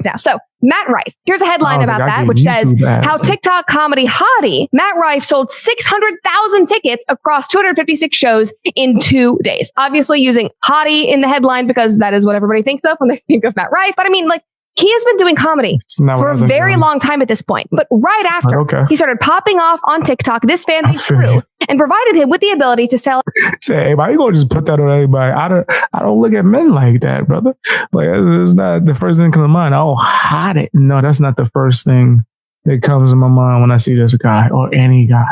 now. So Matt Rife, here's a headline about that, which says how TikTok comedy hottie Matt Rife sold 600,000 tickets across 256 shows in 2 days. Obviously using hottie in the headline because that is what everybody thinks of when they think of Matt Rife. But I mean, like, he has been doing comedy for a very long time at this point. But right after he started popping off on TikTok, this fan base grew and provided him with the ability to sell. Say, hey, why you gonna just put that on everybody? I don't look at men like that, brother. Like, it's not the first thing that comes to mind. Oh, hot it. No, that's not the first thing that comes to my mind when I see this guy or any guy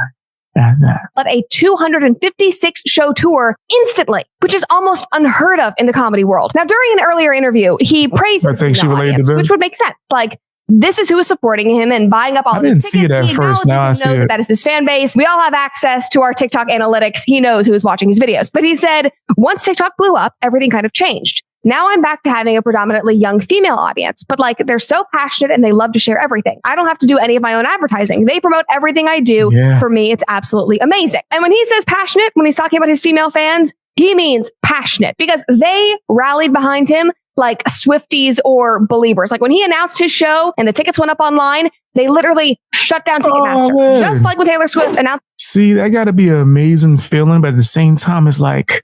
at that. But a 256 show tour instantly, which is almost unheard of in the comedy world. Now, during an earlier interview, he praised his audience, which would make sense. Like, this is who is supporting him and buying up all of his tickets. I didn't see it at first. Now I see it. That is his fan base. We all have access to our TikTok analytics. He knows who is watching his videos. But he said, once TikTok blew up, everything kind of changed. Now I'm back to having a predominantly young female audience, but like, they're so passionate and they love to share everything. I don't have to do any of my own advertising. They promote everything I do. Yeah. For me, it's absolutely amazing. And when he says passionate, when he's talking about his female fans, he means passionate because they rallied behind him like Swifties or believers. Like when he announced his show and the tickets went up online, they literally shut down Ticketmaster. Just like when Taylor Swift announced. See, that got to be an amazing feeling, but at the same time, it's like,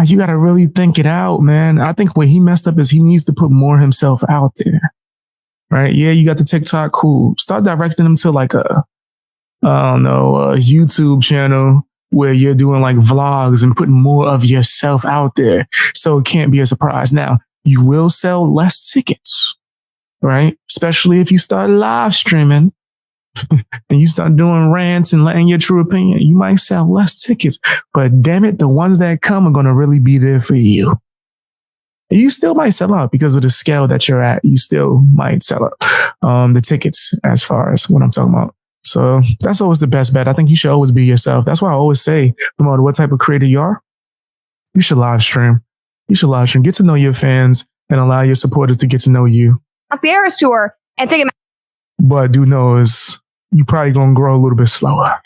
you got to really think it out, man. I think what he messed up is he needs to put more himself out there, right? Yeah, you got the TikTok, cool. Start directing him to like a YouTube channel where you're doing like vlogs and putting more of yourself out there. So it can't be a surprise. Now, you will sell less tickets, right? Especially if you start live streaming. And you start doing rants and letting your true opinion, you might sell less tickets. But damn it, the ones that come are going to really be there for you. And you still might sell out because of the scale that you're at. You still might sell out the tickets as far as what I'm talking about. So that's always the best bet. I think you should always be yourself. That's why I always say, no matter what type of creator you are, you should live stream. You should live stream. Get to know your fans and allow your supporters to get to know you. Off the Eras Tour and take it. But I do know is you probably gonna grow a little bit slower.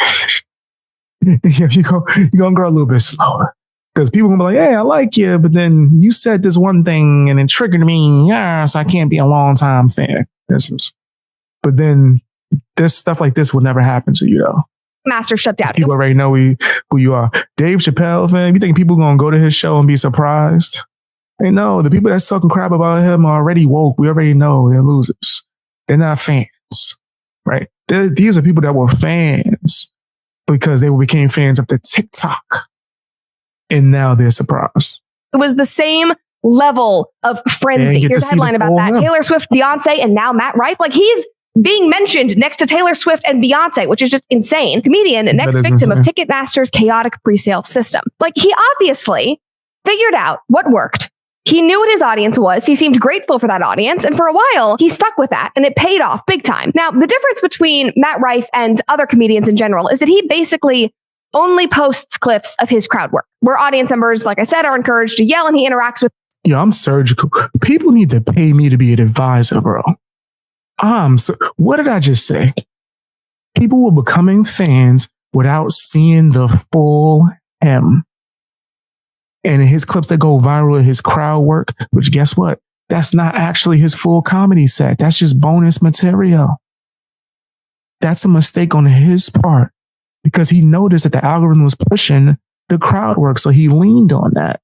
You're gonna grow a little bit slower because people gonna be like, "Hey, I like you," but then you said this one thing and it triggered me. Yeah, so I can't be a long time fan. But then this stuff like this will never happen to you, though. Master shut down. People already know who you are. Dave Chappelle, fan. You think people gonna go to his show and be surprised? Hey, no, the people that's talking crap about him are already woke. We already know they're losers. They're not fans, right? These are people that were fans because they became fans of the TikTok. And now they're surprised. It was the same level of frenzy. Here's a headline about that. Taylor Swift, Beyonce, and now Matt Rife. Like he's being mentioned next to Taylor Swift and Beyonce, which is just insane. Comedian, next victim of Ticketmaster's chaotic presale system. Like he obviously figured out what worked. He knew what his audience was. He seemed grateful for that audience. And for a while, he stuck with that and it paid off big time. Now, the difference between Matt Rife and other comedians in general is that he basically only posts clips of his crowd work, where audience members, like I said, are encouraged to yell and he interacts with. Yeah, I'm surgical. People need to pay me to be an advisor, bro. So what did I just say? People were becoming fans without seeing the full him. And in his clips that go viral, his crowd work, which guess what? That's not actually his full comedy set. That's just bonus material. That's a mistake on his part because he noticed that the algorithm was pushing the crowd work. So he leaned on that.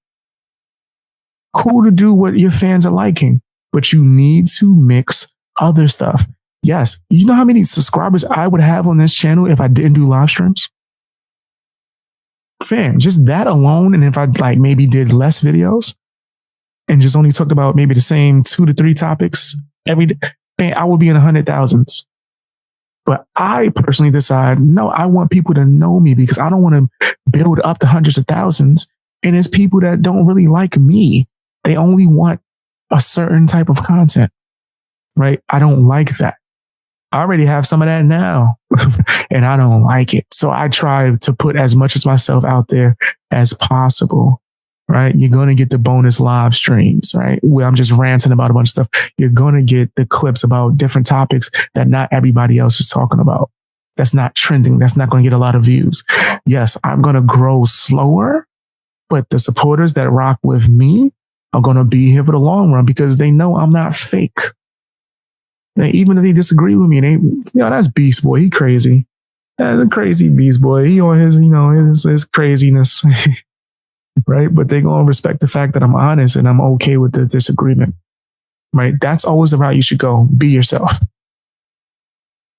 Cool to do what your fans are liking, but you need to mix other stuff. Yes. You know how many subscribers I would have on this channel if I didn't do live streams? Fam, just that alone. And if I like maybe did less videos and just only talked about maybe the same 2 to 3 topics every day, man, I would be in the 100,000s. But I personally decide, no, I want people to know me because I don't want to build up to hundreds of thousands. And it's people that don't really like me. They only want a certain type of content, right? I don't like that. I already have some of that now and I don't like it. So I try to put as much as myself out there as possible, right? You're going to get the bonus live streams, right? Where I'm just ranting about a bunch of stuff. You're going to get the clips about different topics that not everybody else is talking about. That's not trending. That's not going to get a lot of views. Yes, I'm going to grow slower, but the supporters that rock with me are going to be here for the long run because they know I'm not fake. even if they disagree with me, that's Beast Boy. He crazy. That's a crazy Beast Boy. He on his craziness, right? But they gonna respect the fact that I'm honest and I'm okay with the disagreement, right? That's always the route you should go. Be yourself.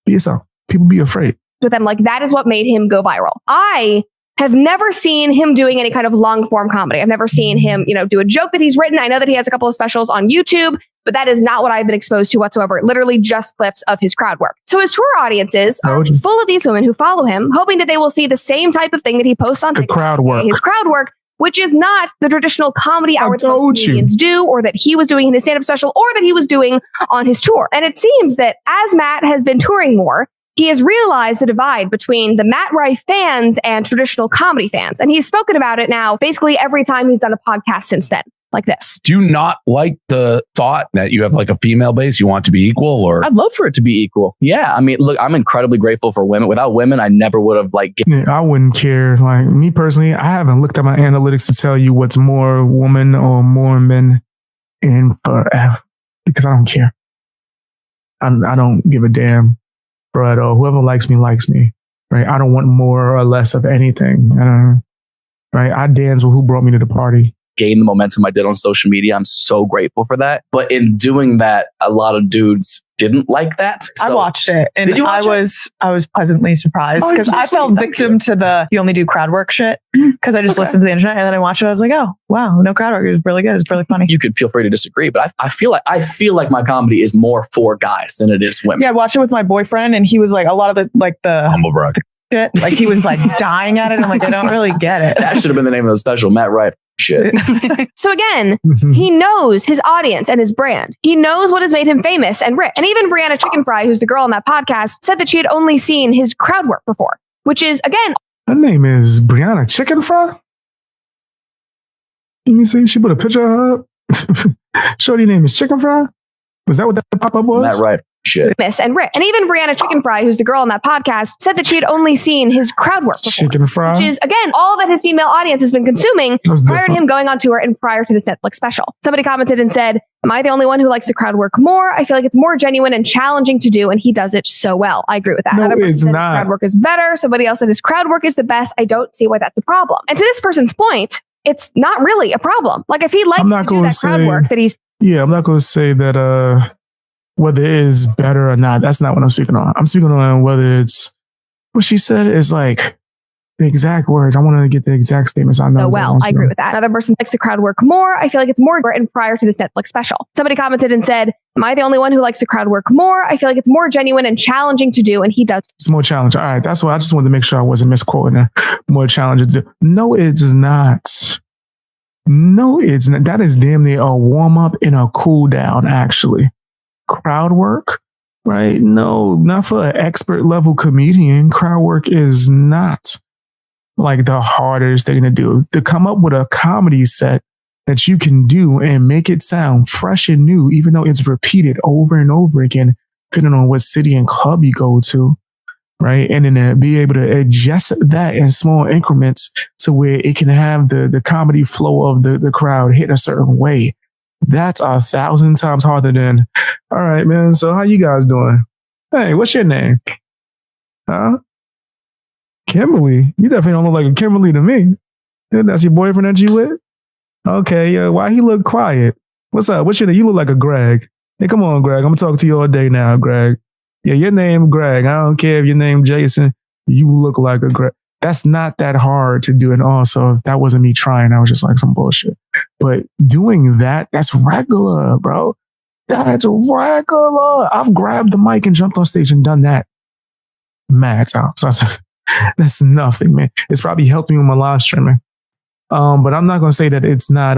Be yourself. People be afraid. With them, like that is what made him go viral. I have never seen him doing any kind of long form comedy. I've never seen him, do a joke that he's written. I know that he has a couple of specials on YouTube, but that is not what I've been exposed to whatsoever. Literally just clips of his crowd work. So his tour audiences are full of these women who follow him, hoping that they will see the same type of thing that he posts on TikTok. Crowd work. His crowd work, which is not the traditional comedy hour that most comedians do, or that he was doing in his stand-up special, or that he was doing on his tour. And it seems that as Matt has been touring more, he has realized the divide between the Matt Rife fans and traditional comedy fans. And he's spoken about it now basically every time he's done a podcast since then, like this. Do you not like the thought that you have like a female base? You want to be equal? Or I'd love for it to be equal. Yeah. I mean, look, I'm incredibly grateful for women. Without women, I never would have I wouldn't care. Like me personally, I haven't looked at my analytics to tell you what's more women or more men in because I don't care. I don't give a damn. But whoever likes me, right? I don't want more or less of anything, right? I dance with who brought me to the party. Gain the momentum I did on social media. I'm so grateful for that. But in doing that, a lot of dudes didn't like that. So, I watched it and I was pleasantly surprised because I fell victim to the you only do crowd work shit because I just listened to the internet and then I watched it. I was like, oh wow, no crowd work. It was really good. It's really funny. You could feel free to disagree, but I feel like my comedy is more for guys than it is women. Yeah, I watched it with my boyfriend and he was like a lot of the humble brag shit. Like he was like dying at it. I'm like, I don't really get it. That should have been the name of the special. Matt Rife. Shit. So again, he knows his audience and his brand. He knows what has made him famous and rich. And even Brianna Chicken Fry, who's the girl on that podcast, said that she had only seen his crowd work before, which is, again... Her name is Brianna Chicken Fry? Let me see. She put a picture of her. Shorty name is Chicken Fry? Was that what that pop-up was? Matt Rife. Shit. And rich. And even Brianna Chicken Fry, who's the girl on that podcast, said that she had only seen his crowd work before. Chicken Fry? Which is, again, all that his female audience has been consuming prior to him going on tour and prior to this Netflix special. Somebody commented and said, am I the only one who likes the crowd work more? I feel like it's more genuine and challenging to do, and he does it so well. I agree with that. No, Another person it's said not. his crowd work is better. Somebody else said his crowd work is the best. I don't see why that's a problem. And to this person's point, it's not really a problem. Like if he likes to do that crowd work that he's... Yeah, I'm not going to say that... whether it is better or not, that's not what I'm speaking on. I'm speaking on whether it's what she said is like the exact words. I want to get the exact statements. I know. Oh, well, I agree with that. Another person likes the crowd work more. I feel like it's more and prior to this Netflix special. Somebody commented and said, am I the only one who likes the crowd work more? I feel like it's more genuine and challenging to do, and he does. It's more challenging. All right, that's why I just wanted to make sure I wasn't misquoting her. More challenging to do. No, it's not. No, it's not. That is damn near a warm up and a cool down, actually. Crowd work, right? No, not for an expert level comedian. Crowd work is not like the hardest thing to do. To come up with a comedy set that you can do and make it sound fresh and new, even though it's repeated over and over again, depending on what city and club you go to, right? And then be able to adjust that in small increments to where it can have the comedy flow of the crowd hit a certain way. That's 1,000 times harder than, all right, man, so how you guys doing? Hey, what's your name? Huh? Kimberly? You definitely don't look like a Kimberly to me. That's your boyfriend that you with? Okay, yeah, why he look quiet? What's up? What's your name? You look like a Greg. Hey, come on, Greg. I'm going to talk to you all day now, Greg. Yeah, your name Greg. I don't care if your name Jason. You look like a Greg. That's not that hard to do. And also, if that wasn't me trying, I was just like some bullshit. But doing that, that's regular, bro. That's regular. I've grabbed the mic and jumped on stage and done that mad times. So that's nothing, man. It's probably helped me with my live streaming. But I'm not going to say that it's not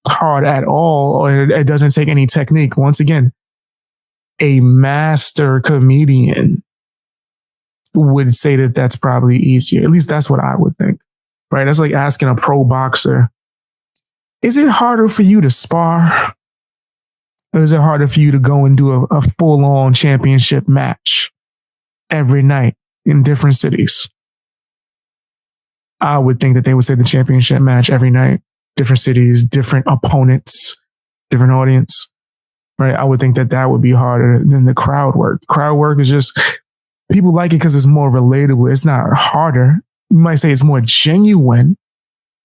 hard at all or it doesn't take any technique. Once again, a master comedian would say that that's probably easier. At least that's what I would think, right? That's like asking a pro boxer, is it harder for you to spar? Or is it harder for you to go and do a full-on championship match every night in different cities? I would think that they would say the championship match every night, different cities, different opponents, different audience. right? I would think that would be harder than the crowd work. Crowd work is just, people like it because it's more relatable. It's not harder. You might say it's more genuine,